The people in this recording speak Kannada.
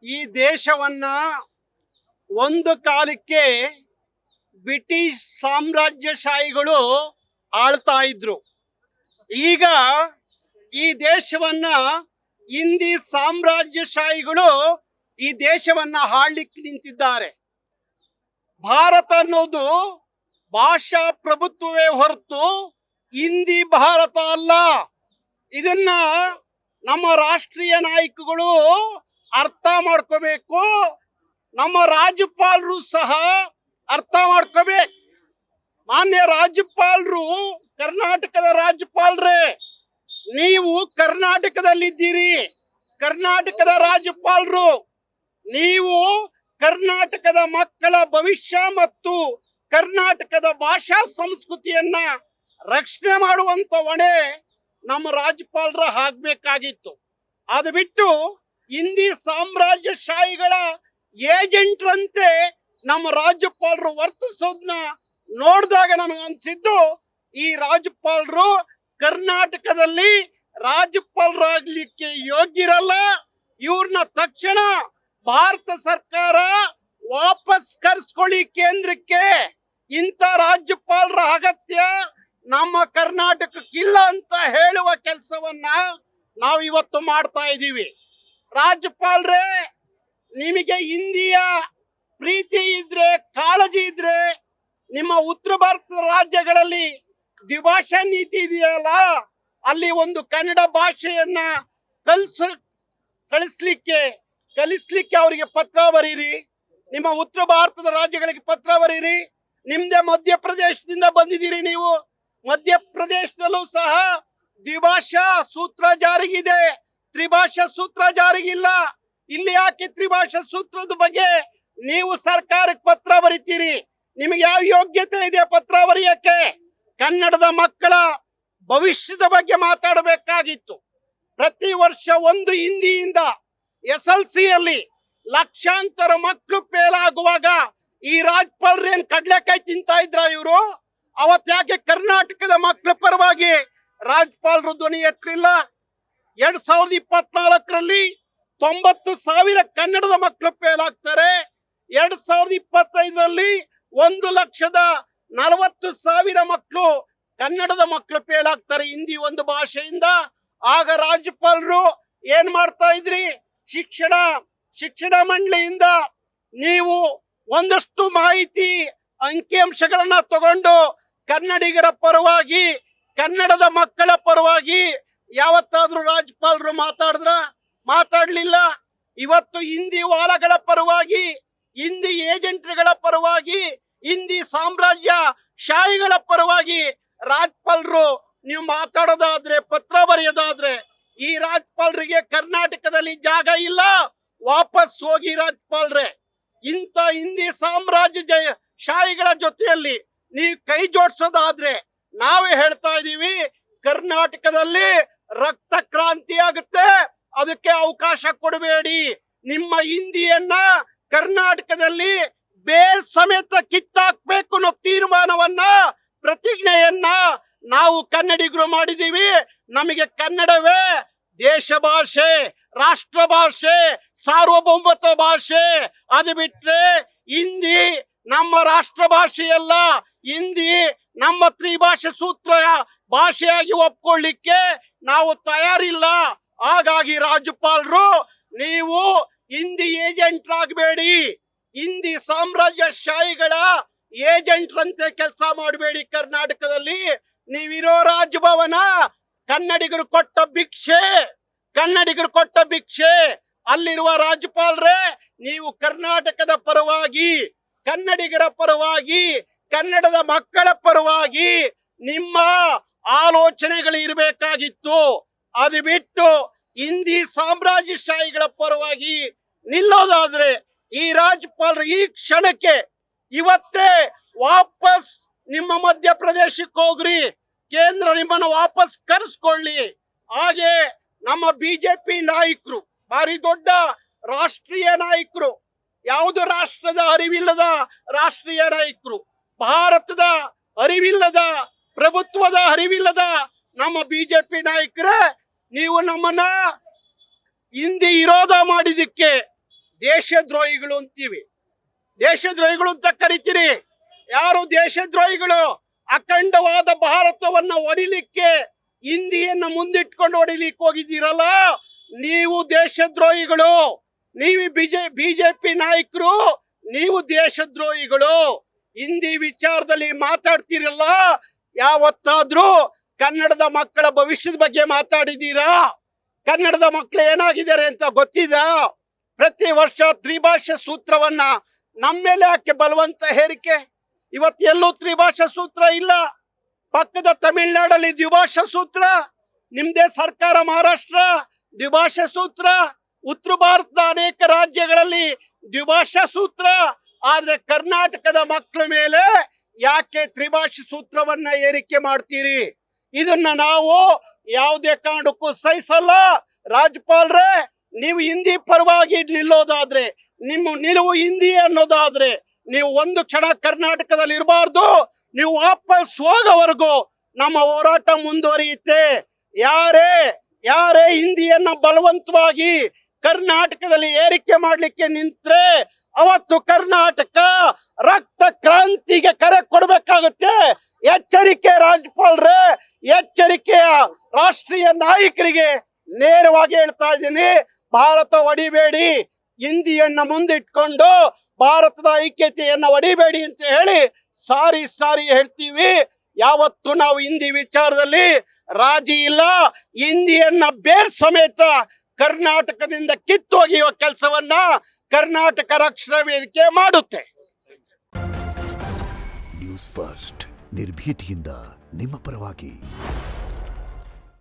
ಈ ದೇಶವನ್ನ ಒಂದು ಕಾಲಕ್ಕೆ ಬ್ರಿಟಿಷ್ ಸಾಮ್ರಾಜ್ಯಶಾಹಿಗಳು ಆಳ್ತಾ ಇದ್ರು. ಈಗ ಈ ದೇಶವನ್ನ ಹಿಂದಿ ಸಾಮ್ರಾಜ್ಯಶಾಹಿಗಳು ಈ ದೇಶವನ್ನ ಆಳ್ಲಿಕ್ಕೆ ನಿಂತಿದ್ದಾರೆ. ಭಾರತ ಅನ್ನೋದು ಭಾಷಾ ಪ್ರಭುತ್ವವೇ ಹೊರತು ಹಿಂದಿ ಭಾರತ ಅಲ್ಲ. ಇದನ್ನ ನಮ್ಮ ರಾಷ್ಟ್ರೀಯ ನಾಯಕಗಳು ಅರ್ಥ ಮಾಡ್ಕೋಬೇಕು. ನಮ್ಮ ರಾಜ್ಯಪಾಲರು ಸಹ ಅರ್ಥ ಮಾಡ್ಕೋಬೇಕು. ಮಾನ್ಯ ರಾಜ್ಯಪಾಲರು ಕರ್ನಾಟಕದ ರಾಜ್ಯಪಾಲರೇ, ನೀವು ಕರ್ನಾಟಕದಲ್ಲಿದ್ದೀರಿ. ಕರ್ನಾಟಕದ ರಾಜ್ಯಪಾಲರು ನೀವು ಕರ್ನಾಟಕದ ಮಕ್ಕಳ ಭವಿಷ್ಯ ಮತ್ತು ಕರ್ನಾಟಕದ ಭಾಷಾ ಸಂಸ್ಕೃತಿಯನ್ನ ರಕ್ಷಣೆ ಮಾಡುವಂತ ಹೊಣೆ ನಮ್ಮ ರಾಜ್ಯಪಾಲರ ಆಗ್ಬೇಕಾಗಿತ್ತು. ಅದು ಬಿಟ್ಟು ಹಿಂದಿ ಸಾಮ್ರಾಜ್ಯಶಾಹಿಗಳ ಏಜೆಂಟ್ರಂತೆ ನಮ್ಮ ರಾಜ್ಯಪಾಲರು ವರ್ತಿಸೋದನ್ನ ನೋಡಿದಾಗ ನಮಗೆ ಅನ್ಸಿದ್ದು, ಈ ರಾಜ್ಯಪಾಲರು ಕರ್ನಾಟಕದಲ್ಲಿ ರಾಜ್ಯಪಾಲರಾಗ್ಲಿಕ್ಕೆ ಯೋಗ್ಯರಲ್ಲ. ಇವ್ರನ್ನ ತಕ್ಷಣ ಭಾರತ ಸರ್ಕಾರ ವಾಪಸ್ ಕರ್ಸ್ಕೊಳ್ಳಿ ಕೇಂದ್ರಕ್ಕೆ. ಇಂಥ ರಾಜ್ಯಪಾಲರ ಅಗತ್ಯ ನಮ್ಮ ಕರ್ನಾಟಕಕ್ಕಿಲ್ಲ ಅಂತ ಹೇಳುವ ಕೆಲಸವನ್ನ ನಾವು ಇವತ್ತು ಮಾಡ್ತಾ ಇದ್ದೀವಿ. ರಾಜ್ಯಪಾಲರೇ, ನಿಮಗೆ ಹಿಂದಿಯ ಪ್ರೀತಿ ಇದ್ರೆ, ಕಾಳಜಿ ಇದ್ರೆ, ನಿಮ್ಮ ಉತ್ತರ ಭಾರತದ ರಾಜ್ಯಗಳಲ್ಲಿ ದ್ವಿಭಾಷಾ ನೀತಿ ಇದೆಯಲ್ಲ, ಅಲ್ಲಿ ಒಂದು ಕನ್ನಡ ಭಾಷೆಯನ್ನ ಕಲಿಸ್ಲಿಕ್ಕೆ ಅವರಿಗೆ ಪತ್ರ ಬರೀರಿ. ನಿಮ್ಮ ಉತ್ತರ ಭಾರತದ ರಾಜ್ಯಗಳಿಗೆ ಪತ್ರ ಬರೀರಿ. ನಿಮ್ದೇ ಮಧ್ಯಪ್ರದೇಶದಿಂದ ಬಂದಿದ್ದೀರಿ ನೀವು. ಮಧ್ಯಪ್ರದೇಶದಲ್ಲೂ ಸಹ ದ್ವಿಭಾಷಾ ಸೂತ್ರ ಜಾರಿಗಿದೆ, ತ್ರಿಭಾಷಾ ಸೂತ್ರ ಜಾರಿಗಿಲ್ಲ. ಇಲ್ಲಿ ಯಾಕೆ ತ್ರಿಭಾಷಾ ಸೂತ್ರದ ಬಗ್ಗೆ ನೀವು ಸರ್ಕಾರಕ್ಕೆ ಪತ್ರ ಬರೀತೀರಿ? ನಿಮಗೆ ಯಾವ ಯೋಗ್ಯತೆ ಇದೆ ಪತ್ರ ಬರೆಯಕ್ಕೆ? ಕನ್ನಡದ ಮಕ್ಕಳ ಭವಿಷ್ಯದ ಬಗ್ಗೆ ಮಾತಾಡಬೇಕಾಗಿತ್ತು. ಪ್ರತಿ ವರ್ಷ ಒಂದು ಹಿಂದಿಯಿಂದ SLC ಯಲ್ಲಿ ಲಕ್ಷಾಂತರ ಮಕ್ಕಳು ಫೇಲ್ ಆಗುವಾಗ ಈ ರಾಜ್ಯಪಾಲರು ಏನ್ ಕಡ್ಲೆಕಾಯಿ ತಿಂತಾ ಇದ್ರ ಇವರು? ಅವತ್ ಯಾಕೆ ಕರ್ನಾಟಕದ ಮಕ್ಕಳ ಪರವಾಗಿ ರಾಜ್ಯಪಾಲರು ಧ್ವನಿ ಎತ್ತಲಿಲ್ಲ? 2024ರಲ್ಲಿ 90,000 ಕನ್ನಡದ ಮಕ್ಕಳು ಫೇಲ್ ಆಗ್ತಾರೆ. 2025ರಲ್ಲಿ 1,40,000 ಮಕ್ಕಳು ಕನ್ನಡದ ಮಕ್ಕಳು ಫೇಲ್ ಆಗ್ತಾರೆ ಹಿಂದಿ ಒಂದು ಭಾಷೆಯಿಂದ. ಆಗ ರಾಜ್ಯಪಾಲರು ಏನ್ ಮಾಡ್ತಾ ಇದ್ರಿ? ಶಿಕ್ಷಣ ಮಂಡಳಿಯಿಂದ ನೀವು ಒಂದಷ್ಟು ಮಾಹಿತಿ ಅಂಕಿಅಂಶಗಳನ್ನ ತಗೊಂಡು ಕನ್ನಡಿಗರ ಪರವಾಗಿ, ಕನ್ನಡದ ಮಕ್ಕಳ ಪರವಾಗಿ ಯಾವತ್ತಾದ್ರೂ ರಾಜ್ಯಪಾಲರು ಮಾತಾಡ್ಲಿಲ್ಲ. ಇವತ್ತು ಹಿಂದಿ ವಾಲಗಳ ಪರವಾಗಿ, ಹಿಂದಿ ಏಜೆಂಟ್ಗಳ ಪರವಾಗಿ, ಹಿಂದಿ ಸಾಮ್ರಾಜ್ಯ ಶಾಹಿಗಳ ಪರವಾಗಿ ರಾಜ್ಯಪಾಲರು ನೀವು ಮಾತಾಡೋದಾದ್ರೆ, ಪತ್ರ ಬರೆಯೋದಾದ್ರೆ, ಈ ರಾಜ್ಯಪಾಲರಿಗೆ ಕರ್ನಾಟಕದಲ್ಲಿ ಜಾಗ ಇಲ್ಲ. ವಾಪಸ್ ಹೋಗಿ ರಾಜ್ಯಪಾಲರೇ. ಇಂಥ ಹಿಂದಿ ಸಾಮ್ರಾಜ್ಯ ಶಾಹಿಗಳ ಜೊತೆಯಲ್ಲಿ ನೀವು ಕೈ ಜೋಡಿಸೋದಾದ್ರೆ ನಾವೇ ಹೇಳ್ತಾ ಇದೀವಿ, ಕರ್ನಾಟಕದಲ್ಲಿ ರಕ್ತ ಕ್ರಾಂತಿ ಆಗುತ್ತೆ. ಅದಕ್ಕೆ ಅವಕಾಶ ಕೊಡಬೇಡಿ. ನಿಮ್ಮ ಹಿಂದಿಯನ್ನ ಕರ್ನಾಟಕದಲ್ಲಿ ಬೇರ್ ಸಮೇತ ಕಿತ್ತಾಕ್ಬೇಕು ಅನ್ನೋ ತೀರ್ಮಾನವನ್ನ, ಪ್ರತಿಜ್ಞೆಯನ್ನ ನಾವು ಕನ್ನಡಿಗರು ಮಾಡಿದೀವಿ. ನಮಗೆ ಕನ್ನಡವೇ ದೇಶ ಭಾಷೆ, ರಾಷ್ಟ್ರ ಭಾಷೆ, ಸಾರ್ವಭೌಮತ ಭಾಷೆ. ಅದು ಬಿಟ್ರೆ ಹಿಂದಿ ನಮ್ಮ ರಾಷ್ಟ್ರ ಭಾಷೆಯಲ್ಲ. ಹಿಂದಿ ನಮ್ಮ ತ್ರಿಭಾಷಾ ಸೂತ್ರ ಭಾಷೆಯಾಗಿ ಒಪ್ಕೊಳ್ಳಿಕ್ಕೆ ನಾವು ತಯಾರಿಲ್ಲ. ಹಾಗಾಗಿ ರಾಜ್ಯಪಾಲರು, ನೀವು ಹಿಂದಿ ಏಜೆಂಟ್ ಆಗಬೇಡಿ. ಹಿಂದಿ ಸಾಮ್ರಾಜ್ಯಶಾಹಿಗಳ ಏಜೆಂಟ್ರಂತೆ ಕೆಲಸ ಮಾಡಬೇಡಿ. ಕರ್ನಾಟಕದಲ್ಲಿ ನೀವಿರೋ ರಾಜಭವನ ಕನ್ನಡಿಗರು ಕೊಟ್ಟ ಭಿಕ್ಷೆ. ಅಲ್ಲಿರುವ ರಾಜ್ಯಪಾಲರೇ, ನೀವು ಕರ್ನಾಟಕದ ಪರವಾಗಿ, ಕನ್ನಡಿಗರ ಪರವಾಗಿ, ಕನ್ನಡದ ಮಕ್ಕಳ ಪರವಾಗಿ ನಿಮ್ಮ ಆಲೋಚನೆಗಳು ಇರಬೇಕಾಗಿತ್ತು. ಅದು ಬಿಟ್ಟು ಹಿಂದಿ ಸಾಮ್ರಾಜ್ಯಶಾಹಿಗಳ ಪರವಾಗಿ ನಿಲ್ಲೋದಾದ್ರೆ ಈ ರಾಜ್ಯಪಾಲರು ಈ ಕ್ಷಣಕ್ಕೆ ಇವತ್ತೇ ವಾಪಸ್ ನಿಮ್ಮ ಮಧ್ಯಪ್ರದೇಶಕ್ಕೆ ಹೋಗ್ರಿ. ಕೇಂದ್ರ ನಿಮ್ಮನ್ನು ವಾಪಸ್ ಕರೆಸ್ಕೊಳ್ಳಿ. ಹಾಗೆ ನಮ್ಮ ಬಿಜೆಪಿ ನಾಯಕರು, ಭಾರಿ ದೊಡ್ಡ ರಾಷ್ಟ್ರೀಯ ನಾಯಕರು, ಯಾವುದು ರಾಷ್ಟ್ರದ ಅರಿವಿಲ್ಲದ ರಾಷ್ಟ್ರೀಯ ನಾಯಕರು, ಭಾರತದ ಅರಿವಿಲ್ಲದ, ಪ್ರಭುತ್ವದ ಅರಿವಿಲ್ಲದ ನಮ್ಮ ಬಿಜೆಪಿ ನಾಯಕರೇ, ನೀವು ನಮ್ಮನ್ನ ಹಿಂದಿ ವಿರೋಧ ಮಾಡಿದಕ್ಕೆ ದೇಶದ್ರೋಹಿಗಳು ಅಂತೀವಿ. ದೇಶದ್ರೋಹಿಗಳು ಅಂತ ಕರಿತೀರಿ. ಯಾರು ದೇಶದ್ರೋಹಿಗಳು? ಅಖಂಡವಾದ ಭಾರತವನ್ನ ಹೊಡಿಲಿಕ್ಕೆ ಹಿಂದಿಯನ್ನ ಮುಂದಿಟ್ಕೊಂಡು ಹೊಡಿಲಿಕ್ಕೆ ಹೋಗಿದ್ದೀರಲ್ಲ, ನೀವು ದೇಶದ್ರೋಹಿಗಳು. ನೀವು ಬಿಜೆಪಿ ನಾಯಕರು, ನೀವು ದೇಶದ್ರೋಹಿಗಳು. ಹಿಂದಿ ವಿಚಾರದಲ್ಲಿ ಮಾತಾಡ್ತಿರಲ್ಲ, ಯಾವತ್ತಾದ್ರೂ ಕನ್ನಡದ ಮಕ್ಕಳ ಭವಿಷ್ಯದ ಬಗ್ಗೆ ಮಾತಾಡಿದ್ದೀರಾ? ಕನ್ನಡದ ಮಕ್ಕಳು ಏನಾಗಿದ್ದಾರೆ ಅಂತ ಗೊತ್ತಿದ? ಪ್ರತಿ ವರ್ಷ ತ್ರಿಭಾಷಾ ಸೂತ್ರವನ್ನ ನಮ್ಮ ಮೇಲೆ ಯಾಕೆ ಬಲವಂತ ಹೇರಿಕೆ? ಇವತ್ತು ಎಲ್ಲೂ ತ್ರಿಭಾಷಾ ಸೂತ್ರ ಇಲ್ಲ. ಪಕ್ಕದ ತಮಿಳುನಾಡಲ್ಲಿ ದ್ವಿಭಾಷಾ ಸೂತ್ರ, ನಿಮ್ದೇ ಸರ್ಕಾರ ಮಹಾರಾಷ್ಟ್ರ ದ್ವಿಭಾಷಾ ಸೂತ್ರ, ಉತ್ತರ ಭಾರತದ ಅನೇಕ ರಾಜ್ಯಗಳಲ್ಲಿ ದ್ವಿಭಾಷಾ ಸೂತ್ರ. ಆದ್ರೆ ಕರ್ನಾಟಕದ ಮಕ್ಕಳ ಮೇಲೆ ಯಾಕೆ ತ್ರಿಭಾಷಾ ಸೂತ್ರವನ್ನ ಏರಿಕೆ ಮಾಡ್ತೀರಿ? ಇದನ್ನ ನಾವು ಯಾವುದೇ ಕಾರಣಕ್ಕೂ ಸಹಿಸಲ್ಲ. ರಾಜ್ಯಪಾಲರೇ, ನೀವು ಹಿಂದಿ ಪರವಾಗಿ ನಿಲ್ಲೋದಾದ್ರೆ, ನಿಮ್ಮ ನಿಲುವು ಹಿಂದಿ ಅನ್ನೋದಾದ್ರೆ, ನೀವು ಒಂದು ಕ್ಷಣ ಕರ್ನಾಟಕದಲ್ಲಿ ಇರಬಾರ್ದು. ನೀವು ವಾಪಸ್ ಹೋಗೋವರೆಗೂ ನಮ್ಮ ಹೋರಾಟ ಮುಂದುವರಿಯುತ್ತೆ. ಯಾರೇ ಹಿಂದಿಯನ್ನ ಬಲವಂತವಾಗಿ ಕರ್ನಾಟಕದಲ್ಲಿ ಏರಿಕೆ ಮಾಡ್ಲಿಕ್ಕೆ ನಿಂತ್ರೆ ಅವತ್ತು ಕರ್ನಾಟಕ ರಕ್ತ ಕ್ರಾಂತಿಗೆ ಕರೆ ಕೊಡಬೇಕಾಗುತ್ತೆ. ಎಚ್ಚರಿಕೆ ರಾಜ್ಯಪಾಲರೇ, ಎಚ್ಚರಿಕೆಯ ರಾಷ್ಟ್ರೀಯ ನಾಯಕರಿಗೆ ನೇರವಾಗಿ ಹೇಳ್ತಾ ಇದ್ದೀನಿ, ಭಾರತ ಒಡಿಬೇಡಿ, ಹಿಂದಿಯನ್ನ ಮುಂದಿಟ್ಕೊಂಡು ಭಾರತದ ಐಕ್ಯತೆಯನ್ನ ಒಡಿಬೇಡಿ ಅಂತ ಹೇಳಿ ಸಾರಿ ಹೇಳ್ತೀವಿ. ಯಾವತ್ತು ನಾವು ಹಿಂದಿ ವಿಚಾರದಲ್ಲಿ ರಾಜಿ ಇಲ್ಲ. ಹಿಂದಿಯನ್ನ ಬೇರ್ ಸಮೇತ ಕರ್ನಾಟಕದಿಂದ ಕಿತ್ತೊಗೆಯುವ ಕೆಲಸವನ್ನ ಕರ್ನಾಟಕ ರಕ್ಷಣಾ ವೇದಿಕೆ ಮಾಡುತ್ತೆ. ನ್ಯೂಸ್ ಫಸ್ಟ್, ನಿರ್ಭೀತಿಯಿಂದ ನಿಮ್ಮ ಪರವಾಗಿ.